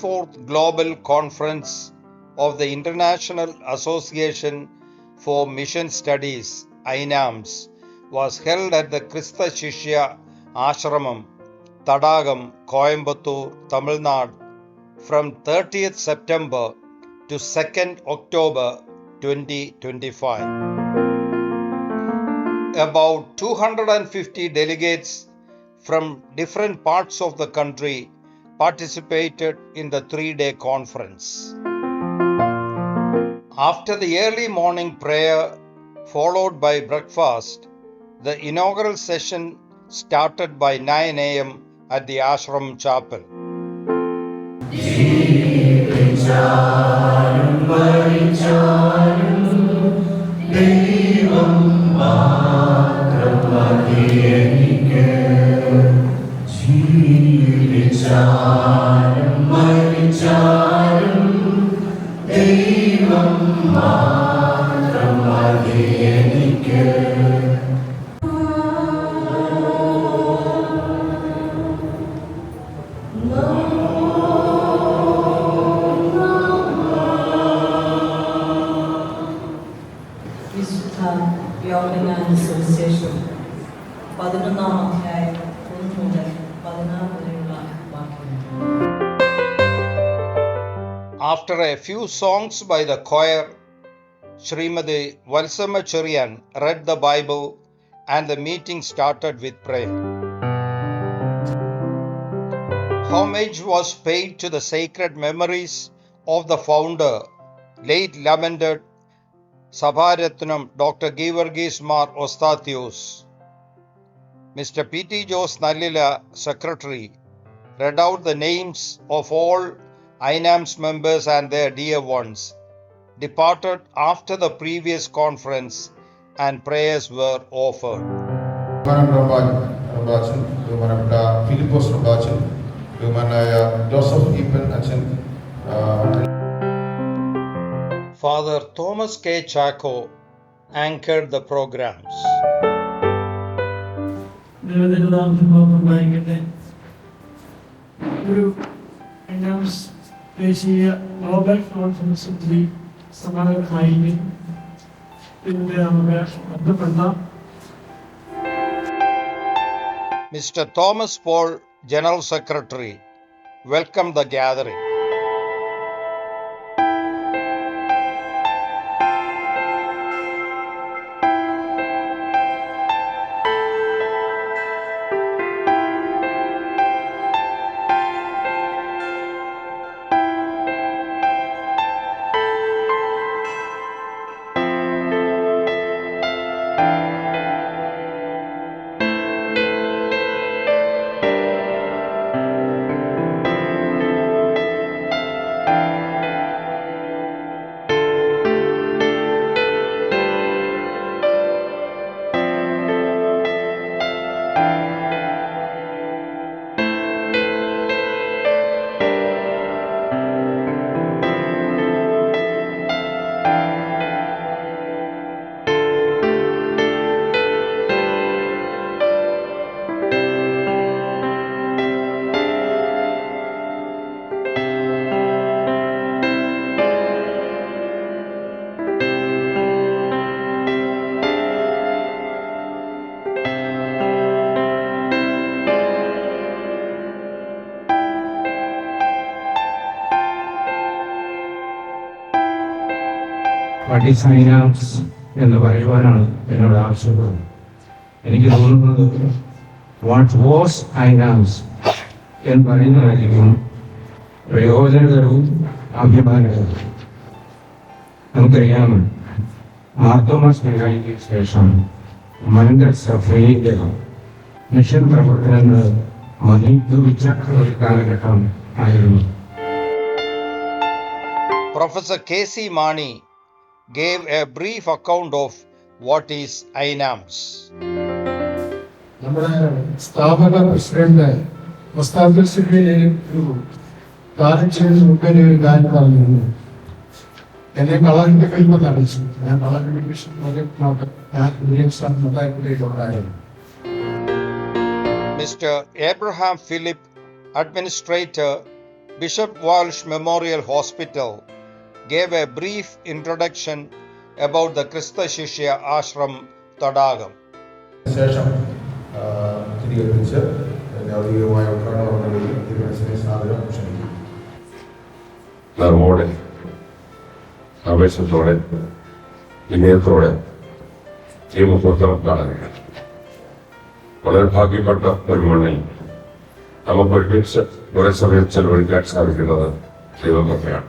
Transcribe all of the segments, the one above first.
34th Global Conference of the International Association for Mission Studies, INAMS, was held at the Krista Shishya Ashramam, Tadagam, Coimbatore, Tamil Nadu from 30th September to 2nd October 2025. About 250 delegates from different parts of the country participated in the 3-day conference. After the early morning prayer, followed by breakfast, the inaugural session started by 9 a.m. at the Ashram Chapel. യോഗജ്ഞാന സുവിശേഷം 11-ാം അധ്യായം 1 മുതൽ 16 വരെയുള്ള വാക്യങ്ങൾ. After a few songs by the choir, Srimati Valsama Cherian read the Bible and the meeting started with prayer. Homage was paid to the sacred memories of the founder, late lamented Sabharatnam Dr. Givargis Mar Ostatios. Mr. P.T. Jose Nallila, Secretary, read out the names of all INAMS members and their dear ones, departed after the previous conference and prayers were offered. Philippos Rabachin, Joseph Epen Achin, Father Thomas K. Chaco anchored the programs. ഒരു INAMS ദേശീയ global കോൺഫറൻസിൽ സമാനമായി ഇതിൻ്റെ നമുക്ക് ബന്ധപ്പെട്ട Mr. Thomas Paul, General Secretary, welcomed the gathering. What is INAMS എന്ന് പറയുവാനാണ് എന്നോട് ആവശ്യപ്പെടുന്നത്. എനിക്ക് തോന്നുന്നത് വാട്ട് വാസ് INAMS എന്ന് പറയുന്നതായിരിക്കും പ്രയോജനകരവും അഭിമാനകരവും. നമുക്കറിയാം, മാർത്തോമാസ്ലിഹായ്ക്ക് ശേഷം മലങ്കര സഭയിലെ മിഷൻ പ്രവർത്തനങ്ങൾ മഹീഭവിച്ച ഒരു കാലഘട്ടം ആയിരുന്നു. Professor K.C. Mani gave a brief account of what is INAMS. നമ്മുടെ സ്ഥാപക പ്രസിഡന്റ് ഒരു കാര്യം ചെയ്ത് മുമ്പേ ഒരു കാര്യം പറഞ്ഞിരുന്നു. എന്നെ കളറിന്റെ ഫിലിം നടിച്ചു. ഞാൻ കളറിന്റെ വിഷൻ ഉണ്ടായിരുന്നു. Mr. Abraham Philip, Administrator, Bishop Walsh Memorial Hospital gave a brief introduction about the Krista Shishya Ashram Tadagam. ശേഷം സ്ഥിരീകരിച്ച് ഔദ്യോഗികമായ ഉദ്ഘാടനം തിരുവനന്തപുരം സാധനം ക്ഷണിക്കും. നമ്മോടെ ആവേശത്തോടെ വിനയത്തോടെ ഈ മുഹൂർത്തം കാണുക. വളരെ ഭാഗ്യപ്പെട്ട ഒരു മണ്ണിൽ നമുക്ക് ഒരുമിച്ച് കുറെ സമയം ചെലവഴിക്കാൻ സാധിക്കുന്നത് ദൈവമൊക്കെയാണ്.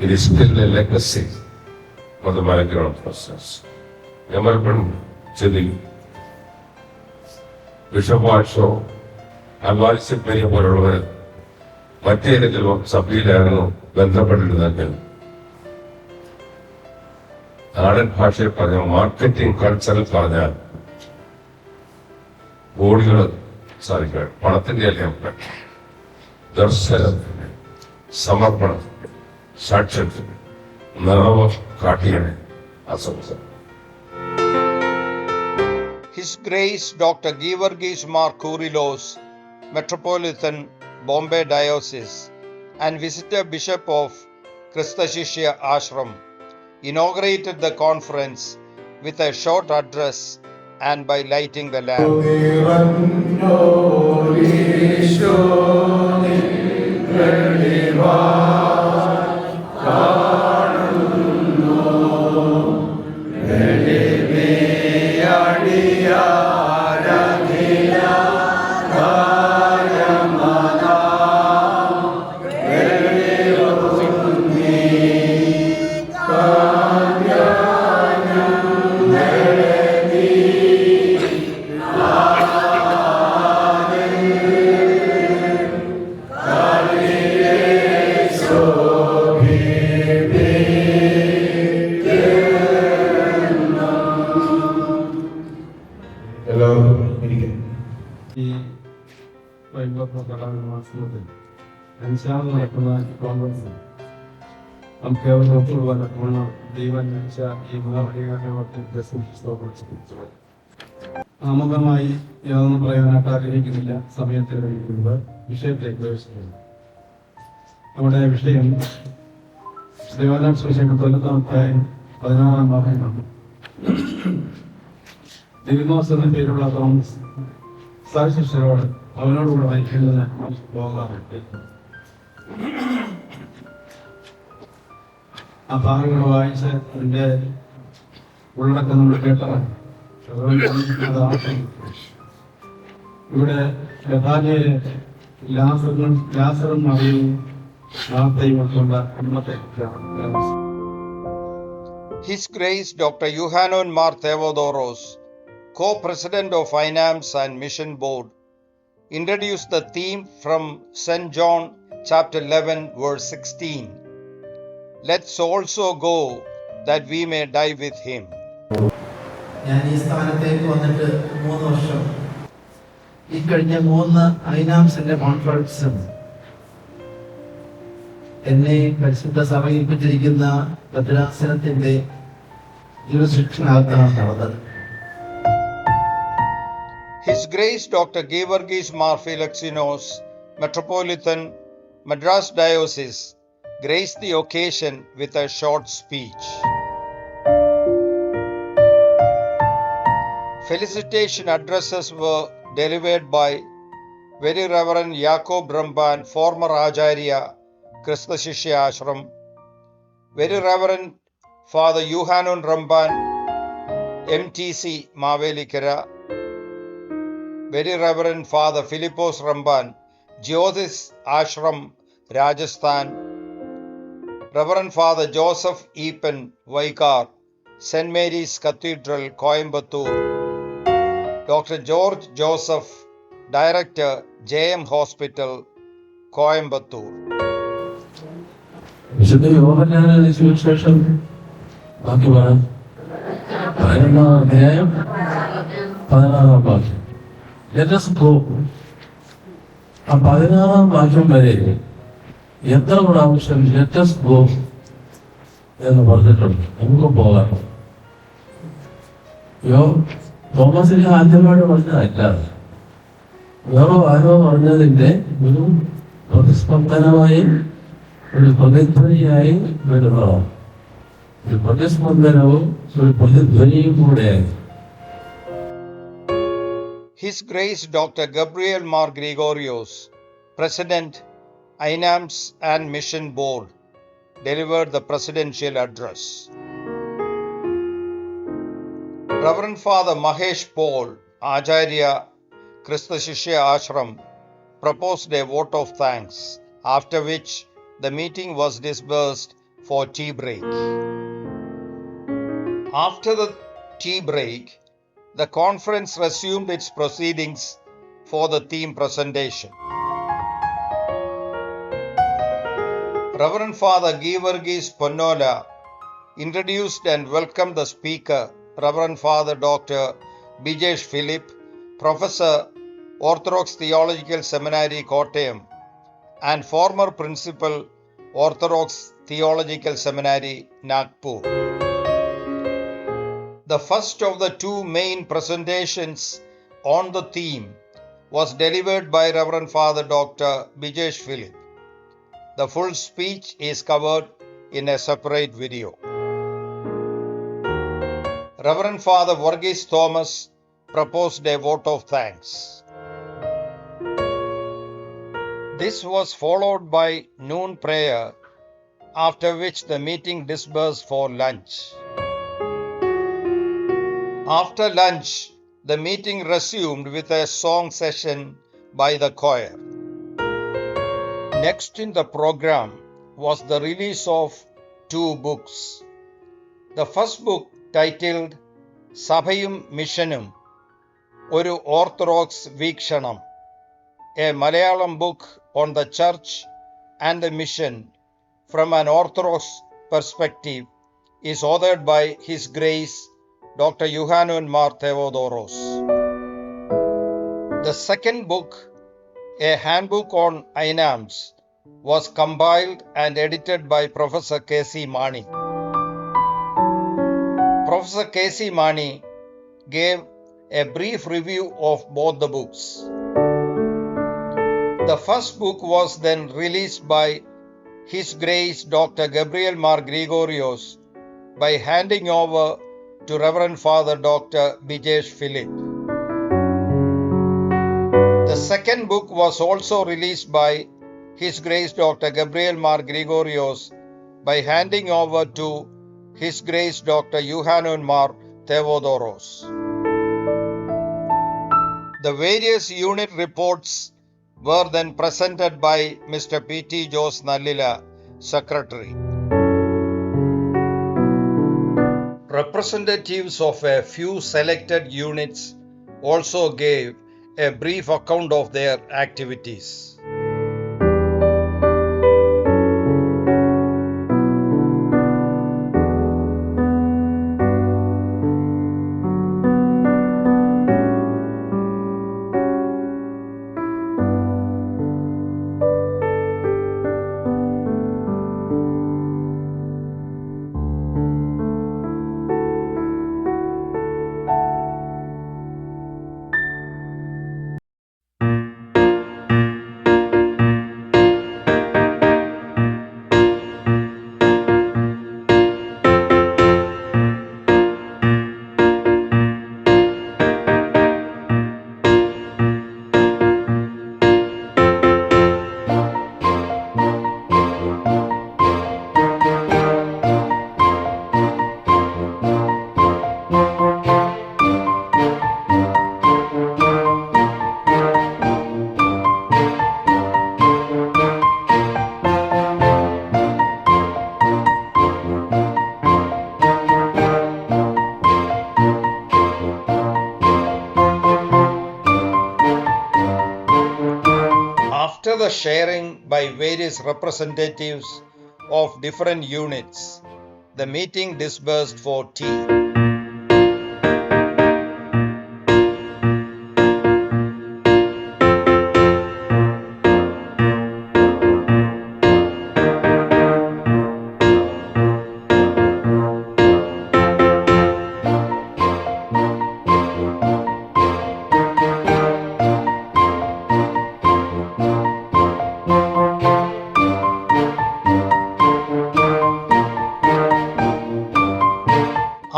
It is still a legacy for the Malayalam process. Emerald Chili, Bishop Walsho, അൽവാരിസിൽ Periya പോലുള്ളവർ മറ്റേതെങ്കിലും സഭയിലായിരുന്നു ബന്ധപ്പെട്ടിരുന്നെങ്കിൽ നാടൻ ഭാഷയിൽ പറഞ്ഞ മാർക്കറ്റിംഗ് കൾച്ചറിൽ പറഞ്ഞാൽ ബോഡികൾ സാധിക്കുക പണത്തിന്റെ എല്ലാം ദർശനം സമർപ്പണം സാക്ഷ്യത്തിന് നിറവ് കാട്ടിയാണ് അസംസം. His Grace Dr. Givargis Mar Kurilos, Metropolitan Bombay Diocese and Visitor Bishop of Krista Shishya Ashram, inaugurated the conference with a short address and by lighting the lamp. എല്ലാവർക്കും ഇരിക്കും. ഈ മാസത്തിൽ അഞ്ചാമത് നടക്കുന്ന കോൺഗ്രസ് നമുക്ക് ഏവർക്കുള്ള ദൈവം ഈ ആമുഖമായി യാതൊന്നും പറയാനായിട്ട് ആഗ്രഹിക്കുന്നില്ല. സമയത്തിൽ കഴിയുന്നത് വിഷയത്തിലേക്ക് പ്രവേശിക്കുന്നു. നമ്മുടെ വിഷയം ദേവാലയം സുവിശേഷം 16-ാം ഭാഗമാണ്. ദിദിമോസ് എന്ന പേരുള്ള തോമസ് സഹശിഷ്യരോട് അവനോടുകൂടെ മരിക്കുന്നതിന് പോകാറുണ്ട്. ആ ഭാഗങ്ങൾ വായിച്ച് അതിന്റെ ഉള്ളടക്കം നമ്മൾ കേട്ടതാണ്. ഇവിടെ യഥാർത്ഥ ലാസറും മറിയവും വാർത്തയും ഉൾക്കൊണ്ട ഇന്നത്തെ His Grace Dr. Yohanan Mar Theodoros, Co-President of Finance and Mission Board, introduced the theme from St. John chapter 11 verse 16. Let's also go that we may die with him. ഞാൻ ഈ സ്ഥാനത്തേക്ക് വന്നിട്ട് 3 വർഷം. ഈ കഴിഞ്ഞ 3 ഐനാംസിന്റെ കോൺഫറൻസ് എന്നെ പരിശുദ്ധ സഭ ഏൽപ്പിച്ചിരിക്കുന്ന ഭദ്രാസനത്തിന്റെ ജുറിസ്ഡിക്ഷനകത്താണ് നടന്നത്. His Grace Dr. Givargis Mar Philoxenos, Metropolitan Madras Diocese, graced the occasion with a short speech. Felicitation addresses were delivered by Very Reverend Jacob Ramban, former Acharya, Krista Shishya Ashram, Very Reverend Father Yohanan Ramban, MTC Mavelikara, Very Reverend Father Philippos Ramban, Jyotis Ashram, Rajasthan, Reverend Father Joseph Epen, Vaikar, St. Mary's Cathedral, Coimbatore, Dr. George Joseph, Director, JM Hospital, Coimbatore. വിശുദ്ധ യോഹന്നാന്റെ സുവിശേഷം ബാക്കി പറയാം. 11-ാം അധ്യായം 16-ാം വാക്യം. Let us go. ആ 16-ാം വാക്യം വരെ എത്ര പ്രാവശ്യം let us go എന്ന് പറഞ്ഞിട്ടുണ്ട്. നമുക്ക് പോകാം. തോമസിന് ആദ്യമായിട്ട് പറഞ്ഞതല്ല, വേറെ ആരോ പറഞ്ഞതിന്റെ ഒരു പ്രതിസ്പന്ദനമായി ഒരു പ്രതിധ്വനിയായി വരുന്നതാണ്. ഒരു പ്രതിസ്പന്ദനവും ഒരു പ്രതിധ്വനിയും കൂടെയായി. His Grace Dr. Gabriel Mar Gregorios, President, INAMS and Mission Board, delivered the presidential address. Reverend Father Mahesh Paul, Acharya, Christa Shishya Ashram, proposed a vote of thanks, after which the meeting was dispersed for tea break. After the tea break, the conference resumed its proceedings for the theme presentation. Reverend Father Geevarghese Ponnola introduced and welcomed the speaker, Reverend Father Dr. Bijesh Philip, Professor, Orthodox Theological Seminary, Kottayam, and former Principal, Orthodox Theological Seminary, Nagpur. The first of the two main presentations on the theme was delivered by Reverend Father Dr. Bijesh Philip. The full speech is covered in a separate video. Reverend Father Varghese Thomas proposed a vote of thanks. This was followed by noon prayer, after which the meeting dispersed for lunch. After lunch, the meeting resumed with a song session by the choir. Next in the program was the release of two books. The first book, titled Sabhayum Missionum, Oru Orthodox Veekshanam, a Malayalam book on the church and the mission from an Orthodox perspective, is authored by His Grace Dr. Yohanan Mar Theodoros. The second book, a handbook on INAMS, was compiled and edited by Professor K.C. Mani. Professor K.C. Mani gave a brief review of both the books. The first book was then released by His Grace Dr. Gabriel Mar Gregorios by handing over to Reverend Father Dr. Bijesh Philip. The second book was also released by His Grace Dr. Gabriel Mar Gregorios by handing over to His Grace Dr. Yohanan Mar Theodoros. The various unit reports were then presented by Mr. P.T. Jose Nallila, Secretary. Representatives of a few selected units also gave a brief account of their activities. After the sharing by various representatives of different units, the meeting dispersed for tea.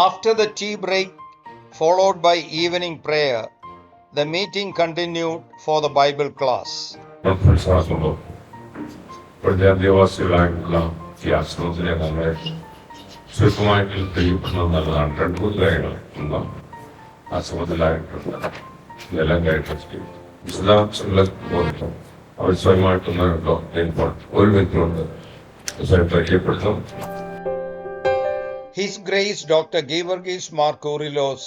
After the tea break, followed by evening prayer, the meeting continued for the Bible class. മനസ്സിലാക്കുമ്പോൾ ഇപ്പോഴത്തെ അധ്യാവാസികളായിട്ടുള്ള ഈ ആശ്രമത്തിലെ നമ്മളെ ചുരുക്കമായിട്ട് തെളിയിക്കുന്നത് നല്ലതാണ്. 2-3 കാര്യങ്ങൾ ഉണ്ടാവും ആശ്രമത്തിലായിട്ടുണ്ട്. ഇതെല്ലാം കേട്ടിട്ട് വിശദാംശങ്ങളെ ബോധിക്കും. അവർ സ്വയമായിട്ടൊന്ന് ഒരു വ്യക്തിയുണ്ട് സ്വയം പരിചയപ്പെടുത്തും. His Grace Dr. Geevarghese Mar Kurilos,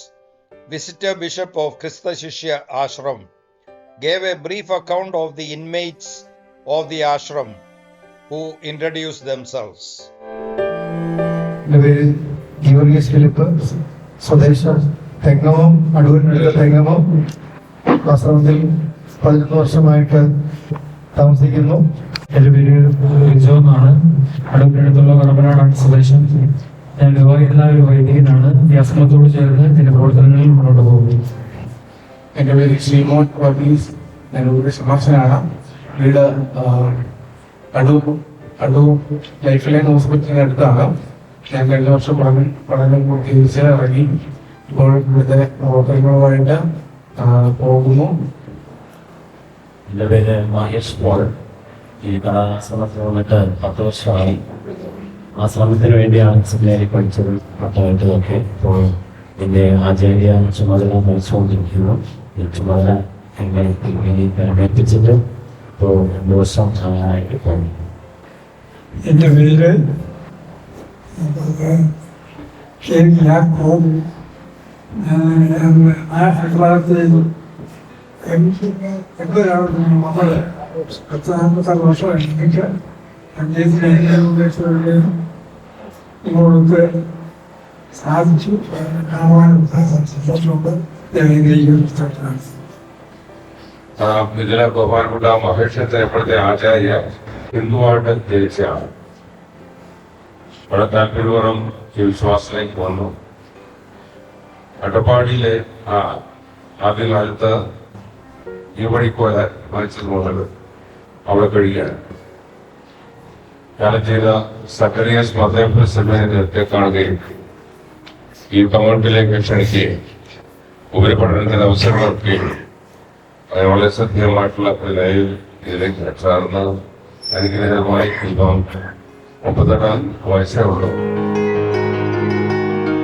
Visitor Bishop of Krista Shishya Ashram, gave a brief account of the inmates of the ashram who introduced themselves. എൻ്റെ പേര് ഗീവർഗീസ് ഫിലിപ്പ്, സ്വദേശം തെങ്ങമം, അടൂരിനടുത്ത തെങ്ങമം. ആശ്രമത്തിൽ 11 വർഷമായിട്ട് താമസിക്കുന്നു. എൻ്റെ പേര് റിജോ എന്നാണ്. അടൂരിനടുത്തുള്ള കടമ്പനാടാണ് സ്വദേശം. ഞാൻ വിവാഹിതനായ ഒരു വൈദികനാണ്. ഈ ആശ്രമത്തോട് ചേർന്ന് എൻ്റെ പ്രവർത്തനങ്ങളിൽ മുന്നോട്ട് പോകുന്നു. എൻ്റെ പേര് ശ്രീമോൻ വർഗീസ്, ഞാൻ ഒരു ശുപാർശനാണ്. വീട് അടൂർ ലൈഫ് ലൈൻ ഹോസ്പിറ്റലിന് അടുത്താണ്. ഞാൻ കഴിഞ്ഞ വർഷം പഠനം പൂർത്തീകരിച്ച് ഇറങ്ങി ഇപ്പോൾ ഇവിടുത്തെ പ്രവർത്തനങ്ങളുമായിട്ട് പോകുന്നു. എൻ്റെ പേര് മഹേഷ് പോൾ. ഈ ആശ്രമത്തിൽ വന്നിട്ട് 10 വർഷമായി. ആശ്രമത്തിന് വേണ്ടിയാണ് സെമിനാരി പഠിച്ചത്, പട്ടമായിട്ടൊക്കെ. ഇപ്പോൾ എൻ്റെ ആചാര്യ ചുമതല വഹിച്ചുകൊണ്ടിരിക്കുന്നു. ഈ ചുമതല എന്നെ ഏൽപ്പിച്ചിട്ട് ഇപ്പോൾ 2 വർഷം ആയിട്ട് പോകുന്നു. എൻ്റെ പേര് കെ യാക്കോബ്. ഞാൻ 1986 മകള് 10 വർഷം എനിക്ക് ഇങ്ങോട്ട് സാധിച്ചു. കാണാനും സന്തോഷമുണ്ട്. ഇതിലെ ബഹുമാനപ്പെട്ട മഹേഷത്തെ ഇപ്പോഴത്തെ ആചാര്യ ഹിന്ദുവായിട്ട് ജനിച്ചയാണ്. വളരെ താല്പര്യപൂർവ്വം ഈ വിശ്വാസത്തിലേക്ക് വന്നു. അട്ടപ്പാടിയിലെ ആദ്യകാലത്ത് ഈ വഴിക്കോല മരിച്ചത് മുതൽ അവിടെ കഴിയുകയാണ്. കാലം ചെയ്ത സക്കറിയസ് മതേന്ദ്ര സെമിനാരിയെ കാണുകയും ഈ കമ്മ്യൂണിറ്റിയിലേക്ക് ക്ഷണിക്കുകയും ഉപരിപഠനത്തിന് അവസരം കൊടുക്കുകയും അതിന് വളരെ ശ്രദ്ധേയമായിട്ടുള്ള നിലയിൽ ഇതിലേക്ക് ചേർന്ന് അനുഗ്രഹമായി ഇപ്പം 38 വയസ്സേ ഉള്ളൂ.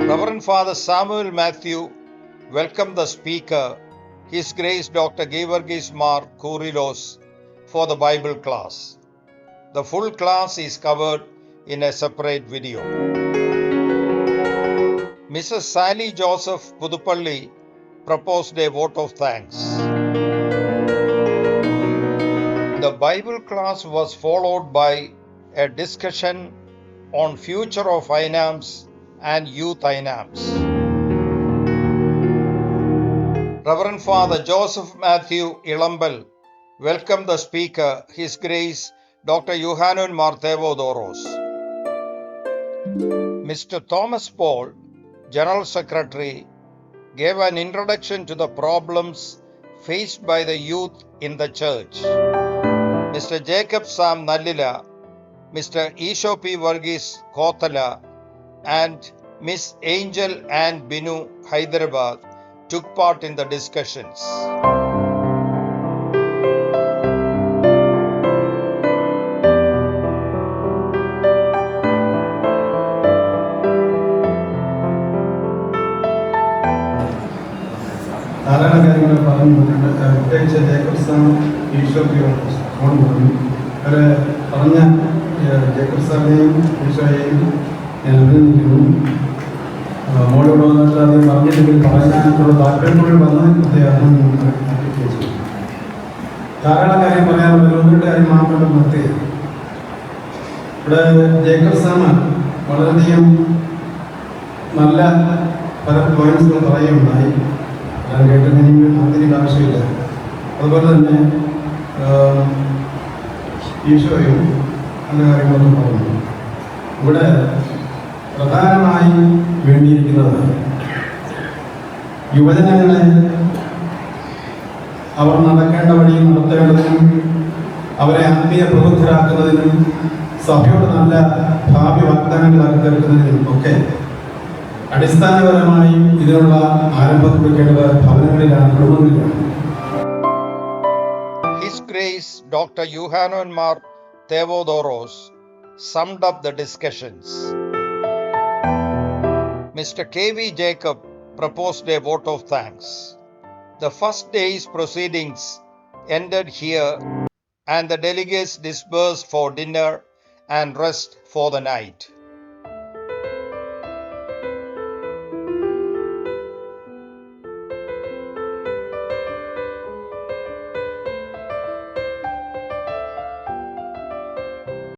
Reverend Father Samuel Matthew welcomed the speaker, His Grace Dr. Geevarghese Mar Kurilos, for the Bible class. The full class is covered in a separate video. Mrs. Sally Joseph Pudupalli proposed a vote of thanks. The Bible class was followed by a discussion on future of INAMS and youth INAMS. Reverend Father Joseph Matthew Ilambal welcomed the speaker, His Grace Dr. Yohanan Mar Theodoros. Mr. Thomas Paul, General Secretary, gave an introduction to the problems faced by the youth in the church. Mr. Jacob Sam Nallila, Mr. Isho P. Varghese Kothala, and Miss Angel and Binu Hyderabad took part in the discussions. ധാരാളം കാര്യങ്ങൾ പറഞ്ഞിട്ടുണ്ട്. പ്രത്യേകിച്ച് Jacob Sam Isho phone പറഞ്ഞു. അവർ പറഞ്ഞ Jacob സാറിനെയും ഈശോയെയും ഞാൻ അഭിനന്ദിക്കുന്നു. മോളോട് വന്നിട്ട് അത് പറഞ്ഞില്ലെങ്കിൽ പറയാനുള്ള താല്പര്യം കൂടി വന്നതിന് അഭിനന്ദിച്ചു. ധാരാളം കാര്യം പറയാനുള്ള 1-2 കാര്യം മാത്രം നിർത്തി. ഇവിടെ ജേക്കബ് സാം വളരെയധികം നല്ല പല പോയിന്റ്സുകൾ പറയുകയുണ്ടായി. ഞാൻ കേട്ടതിന് അതിൻ്റെ ആവശ്യമില്ല. അതുപോലെ തന്നെ ഈശോയും നല്ല കാര്യങ്ങളൊക്കെ പറഞ്ഞു. ഇവിടെ പ്രധാനമായി വേണ്ടിയിരിക്കുന്നത് യുവജനങ്ങളെ അവർ നടക്കേണ്ട വഴി നടത്തേണ്ടതിനും അവരെ ആത്മീയ പ്രബുദ്ധരാക്കുന്നതിനും സഭയോട് നല്ല ഭാവി വാഗ്ദാനങ്ങളാക്കി തീർക്കുന്നതിനും ഒക്കെ അടിസ്ഥാനപരമായും ഇതിനുള്ള ആരംഭം കുറിക്കേണ്ടത് ഭവനങ്ങളിലാണ്, കുടുംബങ്ങളിലാണ്. His Grace Dr. Yohanan Mar Theodoros summed up the discussions. Mr. K.V. Jacob proposed a vote of thanks. The first day's proceedings ended here and the delegates dispersed for dinner and rest for the night.